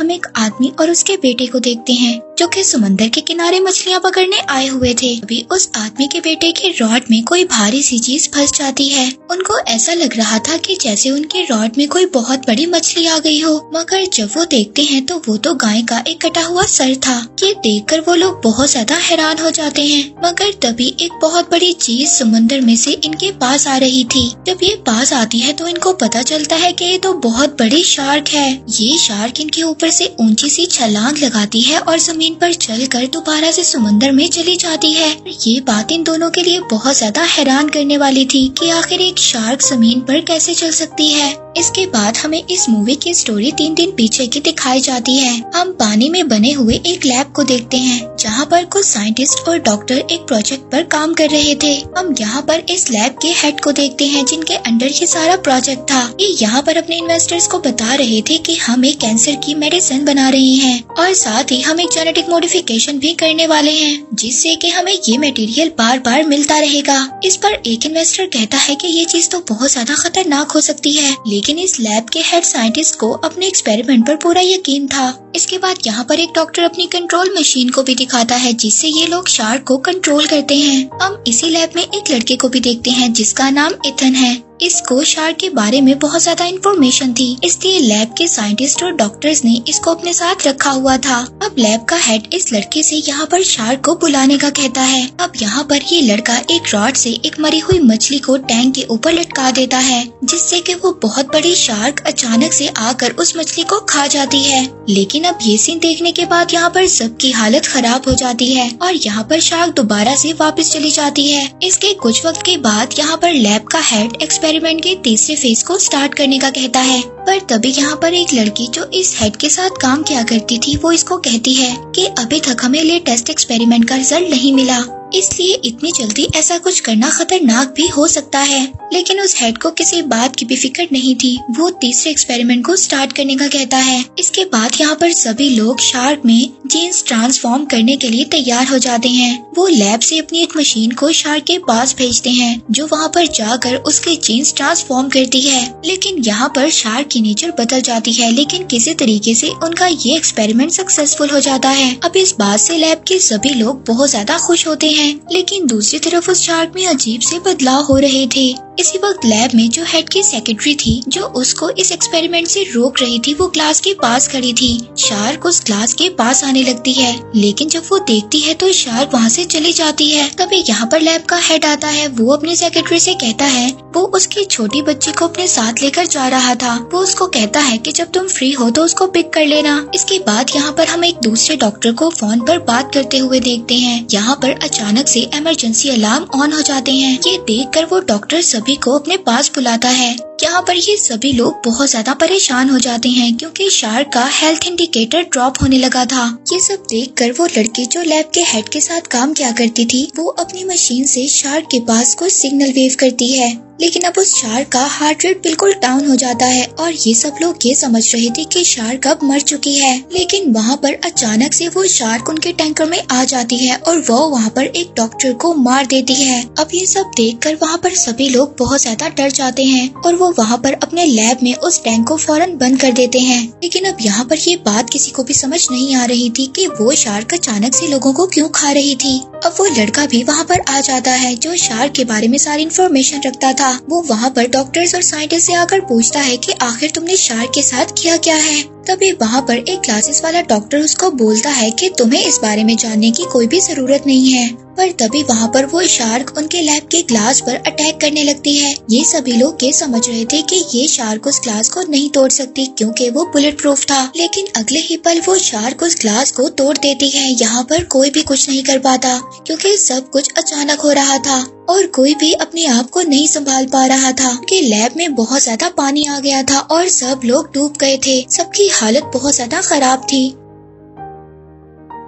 हम एक आदमी और उसके बेटे को देखते हैं जो कि समंदर के किनारे मछलियाँ पकड़ने आए हुए थे। अभी उस आदमी के बेटे के रॉड में कोई भारी सी चीज फंस जाती है। उनको ऐसा लग रहा था कि जैसे उनके रॉड में कोई बहुत बड़ी मछली आ गई हो, मगर जब वो देखते हैं तो वो तो गाय का एक कटा हुआ सर था। ये देखकर वो लोग बहुत ज्यादा हैरान हो जाते हैं। मगर तभी एक बहुत बड़ी चीज समंदर में से इनके पास आ रही थी। जब ये पास आती है तो इनको पता चलता है कि ये तो बहुत बड़ी शार्क है। ये शार्क इनके ऊपर से ऊंची सी छलांग लगाती है और जमीन पर चलकर दोबारा से समंदर में चली जाती है। ये बात इन दोनों के लिए बहुत ज्यादा हैरान करने वाली थी कि आखिर एक शार्क जमीन पर कैसे चल सकती है। इसके बाद हमें इस मूवी की स्टोरी 3 दिन पीछे की दिखाई जाती है। हम पानी में बने हुए एक लैब को देखते हैं जहाँ पर कुछ साइंटिस्ट और डॉक्टर एक प्रोजेक्ट पर काम कर रहे थे। हम यहाँ पर इस लैब के हेड को देखते हैं जिनके अंडर ये सारा प्रोजेक्ट था। ये यहाँ पर अपने इन्वेस्टर्स को बता रहे थे कि हम एक कैंसर की मेडिसिन बना रहे हैं और साथ ही हम एक जेनेटिक मॉडिफिकेशन भी करने वाले हैं जिससे कि हमें ये मटेरियल बार बार मिलता रहेगा। इस पर एक इन्वेस्टर कहता है कि ये चीज तो बहुत ज्यादा खतरनाक हो सकती है, लेकिन इस लैब के हेड साइंटिस्ट को अपने एक्सपेरिमेंट पर पूरा यकीन था। इसके बाद यहाँ पर एक डॉक्टर अपनी कंट्रोल मशीन को भी दिखाता है जिससे ये लोग शार्क को कंट्रोल करते हैं। हम इसी लैब में एक लड़के को भी देखते हैं जिसका नाम इथन है। इसको शार्क के बारे में बहुत ज्यादा इन्फॉर्मेशन थी, इसलिए लैब के साइंटिस्ट और डॉक्टर्स ने इसको अपने साथ रखा हुआ था। अब लैब का हेड इस लड़के से यहाँ पर शार्क को बुलाने का कहता है। अब यहाँ पर ये लड़का एक रॉड से एक मरी हुई मछली को टैंक के ऊपर लटका देता है जिससे कि वो बहुत बड़ी शार्क अचानक से आकर उस मछली को खा जाती है। लेकिन अब ये सीन देखने के बाद यहाँ पर सबकी हालत खराब हो जाती है और यहाँ पर शार्क दोबारा से वापस चली जाती है। इसके कुछ वक्त के बाद यहाँ पर लैब का हेड एक्सपेरिमेंट के तीसरे फेज को स्टार्ट करने का कहता है। पर तभी यहाँ पर एक लड़की जो इस हेड के साथ काम किया करती थी वो इसको कहती है कि अभी तक हमें लेटेस्ट एक्सपेरिमेंट का रिजल्ट नहीं मिला, इसलिए इतनी जल्दी ऐसा कुछ करना खतरनाक भी हो सकता है। लेकिन उस हेड को किसी बात की भी फिक्र नहीं थी। वो तीसरे एक्सपेरिमेंट को स्टार्ट करने का कहता है। इसके बाद यहाँ पर सभी लोग शार्क में जीन्स ट्रांसफॉर्म करने के लिए तैयार हो जाते हैं। वो लैब से अपनी एक मशीन को शार्क के पास भेजते हैं जो वहाँ पर जाकर उसके जीन्स ट्रांसफॉर्म करती है। लेकिन यहाँ पर शार्क की नेचर बदल जाती है, लेकिन किसी तरीके से उनका ये एक्सपेरिमेंट सक्सेसफुल हो जाता है। अब इस बात से लैब के सभी लोग बहुत ज्यादा खुश होते हैं। लेकिन दूसरी तरफ उस शार्क में अजीब से बदलाव हो रहे थे। इसी वक्त लैब में जो हेड की सेक्रेटरी थी जो उसको इस एक्सपेरिमेंट से रोक रही थी वो ग्लास के पास खड़ी थी। शार्क उस ग्लास के पास आने लगती है, लेकिन जब वो देखती है तो शार्क वहाँ से चली जाती है। तभी यहाँ पर लैब का हेड आता है। वो अपनी सेक्रेटरी से कहता है वो उसकी छोटी बच्ची को अपने साथ लेकर जा रहा था। वो उसको कहता है कि जब तुम फ्री हो तो उसको पिक कर लेना। इसके बाद यहाँ पर हम एक दूसरे डॉक्टर को फोन पर बात करते हुए देखते हैं। यहाँ पर अचानक से इमरजेंसी अलार्म ऑन हो जाते हैं। ये देखकर वो डॉक्टर सभी को अपने पास बुलाता है। यहाँ पर ये सभी लोग बहुत ज्यादा परेशान हो जाते हैं क्योंकि शार्क का हेल्थ इंडिकेटर ड्रॉप होने लगा था। ये सब देखकर वो लड़की जो लैब के हेड के साथ काम किया करती थी वो अपनी मशीन से शार्क के पास कुछ सिग्नल वेव करती है। लेकिन अब उस शार्क का हार्ट रेट बिल्कुल डाउन हो जाता है और ये सब लोग ये समझ रहे थे कि शार्क अब मर चुकी है। लेकिन वहाँ पर अचानक से वो शार्क उनके टैंकर में आ जाती है और वो वहाँ पर एक डॉक्टर को मार देती है। अब ये सब देखकर वहाँ पर सभी लोग बहुत ज्यादा डर जाते हैं और वो वहाँ पर अपने लैब में उस टैंक को फौरन बंद कर देते हैं। लेकिन अब यहाँ पर ये बात किसी को भी समझ नहीं आ रही थी कि वो शार्क अचानक से लोगों को क्यों खा रही थी। अब वो लड़का भी वहाँ पर आ जाता है जो शार्क के बारे में सारी इन्फॉर्मेशन रखता था। वो वहाँ पर डॉक्टर्स और साइंटिस्ट से आकर पूछता है कि आखिर तुमने शार्क के साथ किया क्या है। तभी वहाँ पर एक क्लासेस वाला डॉक्टर उसको बोलता है कि तुम्हें इस बारे में जानने की कोई भी जरूरत नहीं है। पर तभी वहाँ पर वो शार्क उनके लैब के ग्लास पर अटैक करने लगती है। ये सभी लोग ये समझ रहे थे कि ये शार्क उस ग्लास को नहीं तोड़ सकती क्योंकि वो बुलेट प्रूफ था। लेकिन अगले ही पल वो शार्क उस ग्लास को तोड़ देती है। यहाँ पर कोई भी कुछ नहीं कर पाता क्योंकि सब कुछ अचानक हो रहा था और कोई भी अपने आप को नहीं संभाल पा रहा था कि लैब में बहुत ज्यादा पानी आ गया था और सब लोग डूब गए थे। सबकी हालत बहुत ज्यादा खराब थी।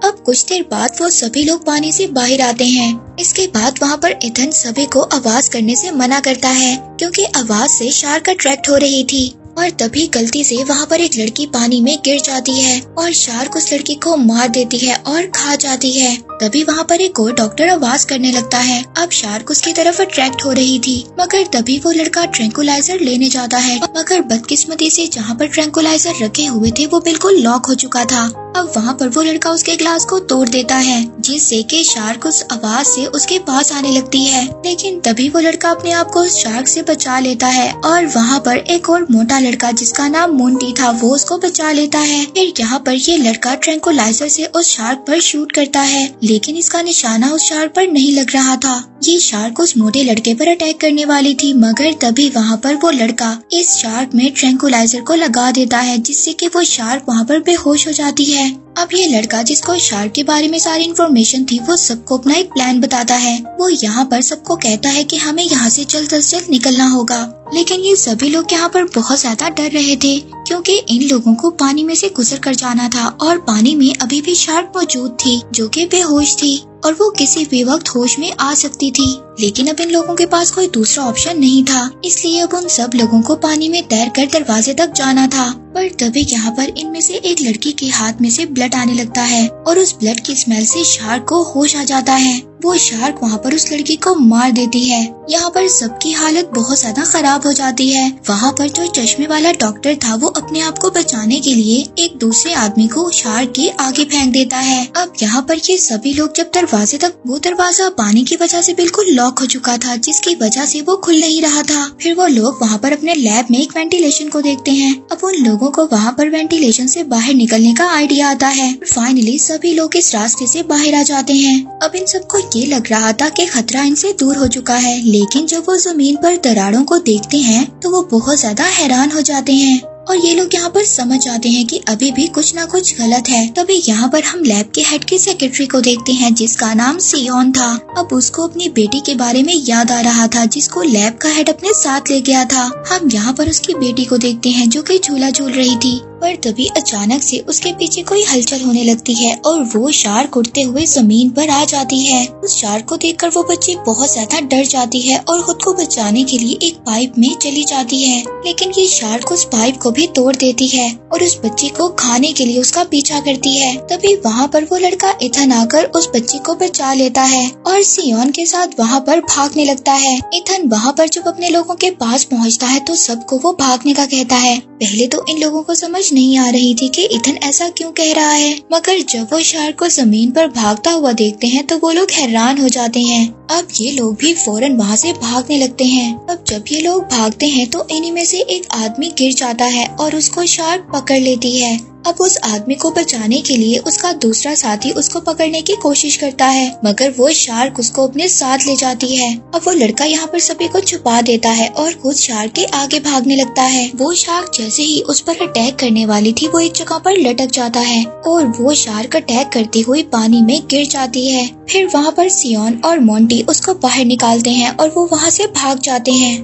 अब कुछ देर बाद वो सभी लोग पानी से बाहर आते हैं। इसके बाद वहाँ पर इथन सभी को आवाज करने से मना करता है क्योंकि आवाज से शार्क अट्रैक्ट हो रही थी। और तभी गलती से वहाँ पर एक लड़की पानी में गिर जाती है और शार्क उस लड़की को मार देती है और खा जाती है। तभी वहाँ पर एक और डॉक्टर आवाज करने लगता है। अब शार्क उसकी तरफ अट्रैक्ट हो रही थी, मगर तभी वो लड़का ट्रैंकुलाइजर लेने जाता है, मगर बदकिस्मती से जहाँ पर ट्रैंकुलाइजर रखे हुए थे वो बिल्कुल लॉक हो चुका था। अब वहाँ पर वो लड़का उसके ग्लास को तोड़ देता है, जिससे कि शार्क उस आवाज से उसके पास आने लगती है। लेकिन तभी वो लड़का अपने आप को उस शार्क से बचा लेता है और वहाँ पर एक और मोटा लड़का जिसका नाम मोंटी था वो उसको बचा लेता है। फिर यहाँ पर ये लड़का ट्रैंकुलाइजर से उस शार्क पर शूट करता है, लेकिन इसका निशाना उस शार्क पर नहीं लग रहा था। ये शार्क उस मोटे लड़के पर अटैक करने वाली थी, मगर तभी वहाँ पर वो लड़का इस शार्क में ट्रैंकुलाइजर को लगा देता है, जिससे कि वो शार्क वहाँ पर बेहोश हो जाती है। अब ये लड़का जिसको शार्क के बारे में सारी इन्फॉर्मेशन थी वो सबको अपना एक प्लान बताता है। वो यहाँ पर सबको कहता है कि हमें यहाँ से जल्द से जल्द निकलना होगा। लेकिन ये सभी लोग यहाँ पर बहुत ज्यादा डर रहे थे, क्योंकि इन लोगों को पानी में से गुजर कर जाना था और पानी में अभी भी शार्क मौजूद थी जो कि बेहोश थी और वो किसी भी वक्त होश में आ सकती थी। लेकिन अब इन लोगों के पास कोई दूसरा ऑप्शन नहीं था, इसलिए अब उन सब लोगों को पानी में तैरकर दरवाजे तक जाना था। पर तभी यहाँ पर इनमें से एक लड़की के हाथ में से ब्लड आने लगता है और उस ब्लड की स्मेल से शार्क को होश आ जाता है। वो शार्क वहाँ पर उस लड़की को मार देती है। यहाँ पर सबकी हालत बहुत ज्यादा खराब हो जाती है। वहाँ पर जो चश्मे वाला डॉक्टर था वो अपने आप को बचाने के लिए एक दूसरे आदमी को शार्क के आगे फेंक देता है। अब यहाँ पर ये सभी लोग जब दरवाजे तक, वो दरवाजा पानी की वजह से बिल्कुल लॉक हो चुका था, जिसकी वजह से वो खुल नहीं रहा था। फिर वो लोग वहाँ पर अपने लैब में एक वेंटिलेशन को देखते हैं। अब उन लोगों को वहाँ पर वेंटिलेशन से बाहर निकलने का आइडिया आता है। फाइनली सभी लोग इस रास्ते से बाहर आ जाते हैं। अब इन सबको ये लग रहा था कि खतरा इनसे दूर हो चुका है, लेकिन जब वो जमीन पर दरारों को देखते हैं तो वो बहुत ज्यादा हैरान हो जाते हैं और ये लोग यहाँ पर समझ जाते हैं कि अभी भी कुछ ना कुछ गलत है। तभी यहाँ पर हम लैब के हेड की सेक्रेटरी को देखते हैं जिसका नाम सियोन था। अब उसको अपनी बेटी के बारे में याद आ रहा था जिसको लैब का हेड अपने साथ ले गया था। हम यहाँ पर उसकी बेटी को देखते हैं जो कि झूला झूल रही थी, पर तभी अचानक से उसके पीछे कोई हलचल होने लगती है और वो शार्क उड़ते हुए जमीन पर आ जाती है। उस शार्क को देखकर वो बच्ची बहुत ज्यादा डर जाती है और खुद को बचाने के लिए एक पाइप में चली जाती है, लेकिन ये शार्क उस पाइप को भी तोड़ देती है और उस बच्ची को खाने के लिए उसका पीछा करती है। तभी वहाँ पर वो लड़का इथन आकर उस बच्ची को बचा लेता है और सियोन के साथ वहाँ पर भागने लगता है। इथन वहाँ पर जब अपने लोगों के पास पहुँचता है तो सबको वो भागने का कहता है। पहले तो इन लोगों को समझ नहीं आ रही थी कि इथन ऐसा क्यों कह रहा है, मगर जब वो शार्क को जमीन पर भागता हुआ देखते हैं तो वो लोग हैरान हो जाते हैं। अब ये लोग भी फौरन वहाँ से भागने लगते हैं। अब जब ये लोग भागते हैं तो इन्हीं में से एक आदमी गिर जाता है और उसको शार्क पकड़ लेती है। अब उस आदमी को बचाने के लिए उसका दूसरा साथी उसको पकड़ने की कोशिश करता है, मगर वो शार्क उसको अपने साथ ले जाती है। अब वो लड़का यहाँ पर सभी को छुपा देता है और खुद शार्क के आगे भागने लगता है। वो शार्क जैसे ही उस पर अटैक करने वाली थी वो एक जगह पर लटक जाता है और वो शार्क अटैक करती हुई पानी में गिर जाती है। फिर वहाँ पर सियोन और मोंटी उसको बाहर निकालते हैं और वो वहाँ से भाग जाते हैं।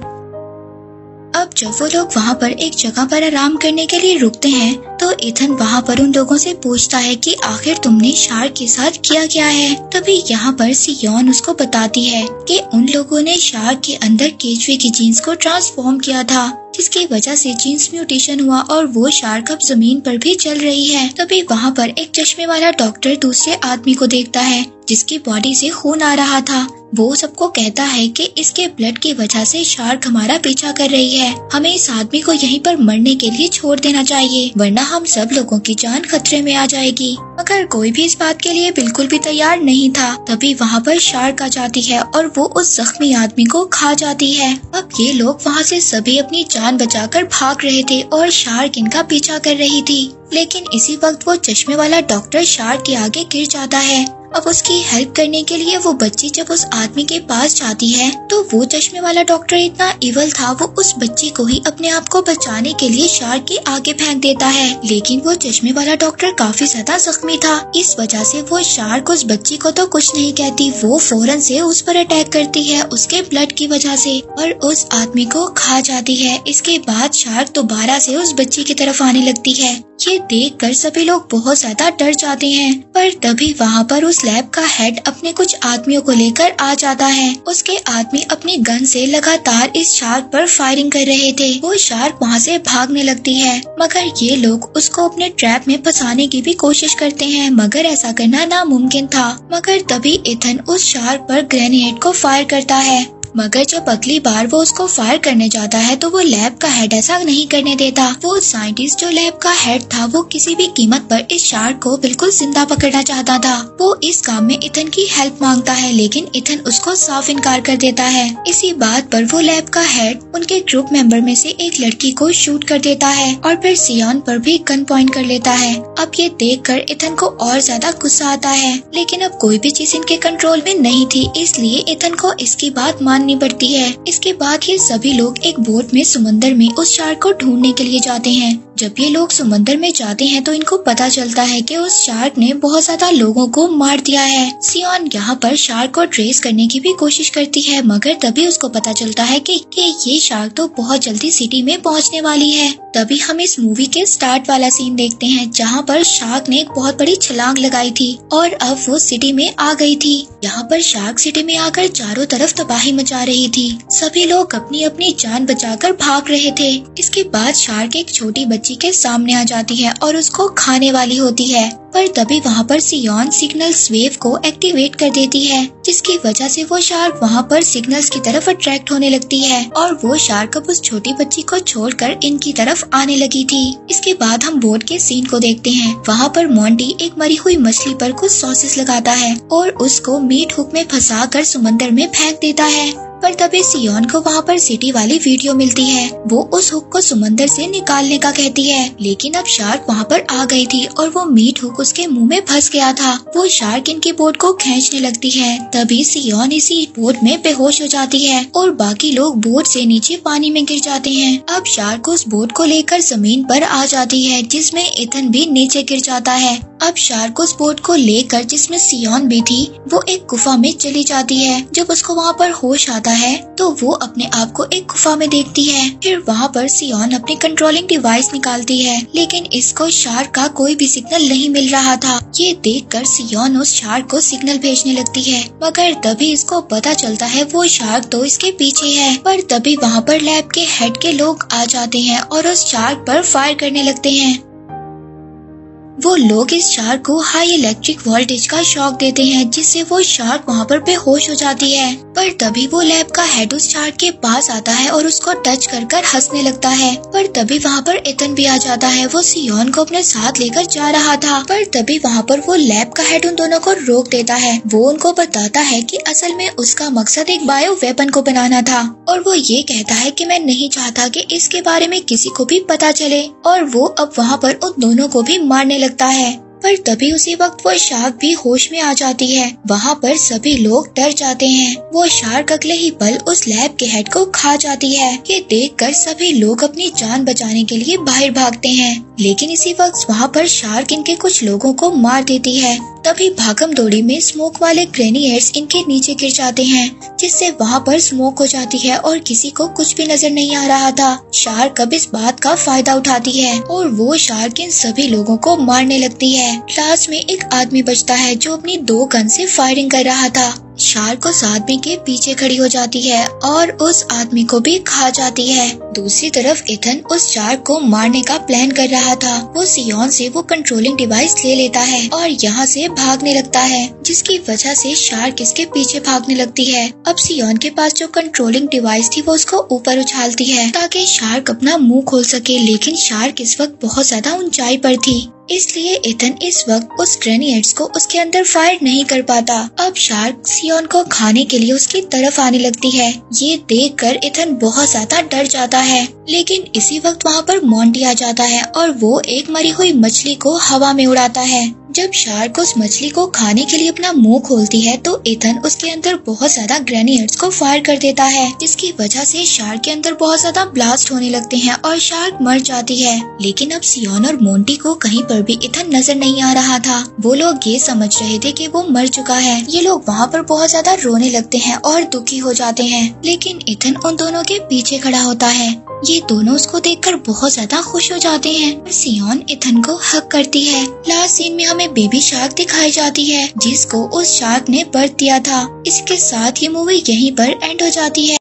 अब जब वो लोग वहाँ पर एक जगह पर आराम करने के लिए रुकते हैं तो इथन वहाँ पर उन लोगों से पूछता है कि आखिर तुमने शार्क के साथ किया क्या है। तभी यहाँ पर सियोन उसको बताती है कि उन लोगों ने शार्क के अंदर केचुए की जीन्स को ट्रांसफॉर्म किया था, जिसकी वजह से जीन्स म्यूटेशन हुआ और वो शार्क अब जमीन पर भी चल रही है। तभी वहाँ पर एक चश्मे वाला डॉक्टर दूसरे आदमी को देखता है जिसकी बॉडी से खून आ रहा था। वो सबको कहता है कि इसके ब्लड की वजह से शार्क हमारा पीछा कर रही है, हमें इस आदमी को यहीं पर मरने के लिए छोड़ देना चाहिए, वरना हम सब लोगों की जान खतरे में आ जाएगी। मगर कोई भी इस बात के लिए बिल्कुल भी तैयार नहीं था। तभी वहाँ पर शार्क आ जाती है और वो उस जख्मी आदमी को खा जाती है। अब ये लोग वहाँ से सभी अपनी जान बचाकर भाग रहे थे और शार्क इनका पीछा कर रही थी, लेकिन इसी वक्त वो चश्मे वाला डॉक्टर शार्क के आगे गिर जाता है। अब उसकी हेल्प करने के लिए वो बच्ची जब उस आदमी के पास जाती है तो वो चश्मे वाला डॉक्टर इतना इवल था, वो उस बच्ची को ही अपने आप को बचाने के लिए शार्क के आगे फेंक देता है। लेकिन वो चश्मे वाला डॉक्टर काफी ज्यादा जख्मी था, इस वजह से वो शार्क उस बच्ची को तो कुछ नहीं कहती, वो फौरन से उस पर अटैक करती है उसके ब्लड की वजह से और उस आदमी को खा जाती है। इसके बाद शार्क दोबारा से उस बच्ची की तरफ आने लगती है। ये देखकर सभी लोग बहुत ज्यादा डर जाते हैं। पर तभी वहाँ पर उस लैब का हेड अपने कुछ आदमियों को लेकर आ जाता है। उसके आदमी अपनी गन से लगातार इस शार्क पर फायरिंग कर रहे थे। वो शार्क वहाँ से भागने लगती है, मगर ये लोग उसको अपने ट्रैप में फंसाने की भी कोशिश करते हैं, मगर ऐसा करना नामुमकिन था। मगर तभी इथन उस शार्क पर ग्रेनेड को फायर करता है, मगर जब अगली बार वो उसको फायर करने जाता है तो वो लैब का हेड ऐसा नहीं करने देता। वो साइंटिस्ट जो लैब का हेड था वो किसी भी कीमत पर इस शार्क को बिल्कुल जिंदा पकड़ना चाहता था। वो इस काम में इथन की हेल्प मांगता है, लेकिन इथन उसको साफ इनकार कर देता है। इसी बात पर वो लैब का हेड उनके ग्रुप मेंबर में से एक लड़की को शूट कर देता है और फिर सियोन पर भी गन पॉइंट कर लेता है। अब ये देखकर इथन को और ज्यादा गुस्सा आता है, लेकिन अब कोई भी चीज इनके कंट्रोल में नहीं थी, इसलिए इथन को इसकी बात माननी पड़ती है। इसके बाद ये सभी लोग एक बोट में समंदर में उस शार्क को ढूंढने के लिए जाते हैं। जब ये लोग समंदर में जाते हैं तो इनको पता चलता है कि उस शार्क ने बहुत ज्यादा लोगों को मार दिया है। सियोन यहाँ पर शार्क को ट्रेस करने की भी कोशिश करती है, मगर तभी उसको पता चलता है कि ये शार्क तो बहुत जल्दी सिटी में पहुँचने वाली है। तभी हम इस मूवी के स्टार्ट वाला सीन देखते हैं, जहाँ पर शार्क ने एक बहुत बड़ी छलांग लगाई थी और अब वो सिटी में आ गई थी। यहाँ पर शार्क सिटी में आकर चारों तरफ तबाही मचा रही थी। सभी लोग अपनी अपनी जान बचाकर भाग रहे थे। इसके बाद शार्क एक छोटी बच्ची के सामने आ जाती है और उसको खाने वाली होती है, पर तभी वहाँ पर सियोन सिग्नल्स वेव को एक्टिवेट कर देती है, जिसकी वजह से वो शार्क वहाँ पर सिग्नल्स की तरफ अट्रैक्ट होने लगती है और वो शार्क अब उस छोटी बच्ची को छोड़कर इनकी तरफ आने लगी थी। इसके बाद हम बोट के सीन को देखते हैं। वहाँ पर मोंटी एक मरी हुई मछली पर कुछ सॉसेस लगाता है और उसको मीट हुक में फंसाकर समंदर में फेंक देता है। पर तभी सियोन को वहाँ पर सिटी वाली वीडियो मिलती है। वो उस हुक को समंदर से निकालने का कहती है, लेकिन अब शार्क वहाँ पर आ गई थी और वो मीट हुक उसके मुंह में फंस गया था। वो शार्क इनकी बोट को खींचने लगती है। तभी सियोन इसी बोट में बेहोश हो जाती है और बाकी लोग बोट से नीचे पानी में गिर जाते हैं। अब शार्क उस बोट को लेकर जमीन पर आ जाती है, जिसमें इथन भी नीचे गिर जाता है। अब शार्क उस बोट को लेकर, जिसमें सियोन भी थी, वो एक गुफा में चली जाती है। जब उसको वहाँ पर होश आता है तो वो अपने आप को एक गुफा में देखती है। फिर वहाँ पर सियोन अपनी कंट्रोलिंग डिवाइस निकालती है, लेकिन इसको शार्क का कोई भी सिग्नल नहीं मिल रहा था। ये देखकर सियोन उस शार्क को सिग्नल भेजने लगती है, मगर तभी इसको पता चलता है वो शार्क तो इसके पीछे है। पर तभी वहाँ पर लैब के हेड के लोग आ जाते हैं और उस शार्क पर फायर करने लगते हैं। वो लोग इस शार्क को हाई इलेक्ट्रिक वोल्टेज का शॉक देते हैं, जिससे वो शार्क वहाँ पर बेहोश हो जाती है। पर तभी वो लैब का हेड उस शार्क के पास आता है और उसको टच कर हंसने लगता है। पर तभी वहाँ पर इथन भी आ जाता है। वो सियोन को अपने साथ लेकर जा रहा था, पर तभी वहाँ पर वो लैब का हेड उन दोनों को रोक देता है। वो उनको बताता है कि असल में उसका मकसद एक बायो वेपन को बनाना था और वो ये कहता है कि मैं नहीं चाहता कि इसके बारे में किसी को भी पता चले, और वो अब वहाँ पर उन दोनों को भी मारने लगता है। पर तभी उसी वक्त वो शार्क भी होश में आ जाती है। वहाँ पर सभी लोग डर जाते हैं। वो शार्क अगले ही पल उस लैब के हेड को खा जाती है। ये देखकर सभी लोग अपनी जान बचाने के लिए बाहर भागते हैं, लेकिन इसी वक्त वहाँ पर शार्क इनके कुछ लोगों को मार देती है। तभी भागम दौड़ी में स्मोक वाले ग्रेनियर्स इनके नीचे गिर जाते हैं, जिससे वहाँ पर स्मोक हो जाती है और किसी को कुछ भी नजर नहीं आ रहा था। शार्क अब इस बात का फायदा उठाती है और वो शार्क इन सभी लोगों को मारने लगती है। लास्ट में एक आदमी बचता है जो अपनी 2 गन से फायरिंग कर रहा था। शार्क उस आदमी के पीछे खड़ी हो जाती है और उस आदमी को भी खा जाती है। दूसरी तरफ इथन उस शार्क को मारने का प्लान कर रहा था। वो सियोन से वो कंट्रोलिंग डिवाइस ले लेता है और यहाँ से भागने लगता है, जिसकी वजह से शार्क इसके पीछे भागने लगती है। अब सियोन के पास जो कंट्रोलिंग डिवाइस थी वो उसको ऊपर उछालती है ताकि शार्क अपना मुंह खोल सके, लेकिन शार्क इस वक्त बहुत ज्यादा ऊंचाई पर थी, इसलिए इथन इस वक्त उस ग्रेनेड्स को उसके अंदर फायर नहीं कर पाता। अब शार्क सियोन को खाने के लिए उसकी तरफ आने लगती है। ये देखकर इथन बहुत ज्यादा डर जाता है, लेकिन इसी वक्त वहाँ पर मोंटी आ जाता है और वो एक मरी हुई मछली को हवा में उड़ाता है। जब शार्क उस मछली को खाने के लिए अपना मुंह खोलती है तो इथन उसके अंदर बहुत ज्यादा ग्रेनेड्स को फायर कर देता है, जिसकी वजह से शार्क के अंदर बहुत ज्यादा ब्लास्ट होने लगते हैं और शार्क मर जाती है। लेकिन अब सियोन और मोंटी को कहीं पर पर भी इथन नजर नहीं आ रहा था। वो लोग ये समझ रहे थे कि वो मर चुका है। ये लोग वहाँ पर बहुत ज्यादा रोने लगते हैं और दुखी हो जाते हैं, लेकिन इथन उन दोनों के पीछे खड़ा होता है। ये दोनों उसको देखकर बहुत ज्यादा खुश हो जाते हैं। सियोन इथन को हक करती है। लास्ट सीन में हमें बेबी शार्क दिखाई जाती है जिसको उस शार्क ने बर्थ दिया था। इसके साथ ये मूवी यहीं पर एंड हो जाती है।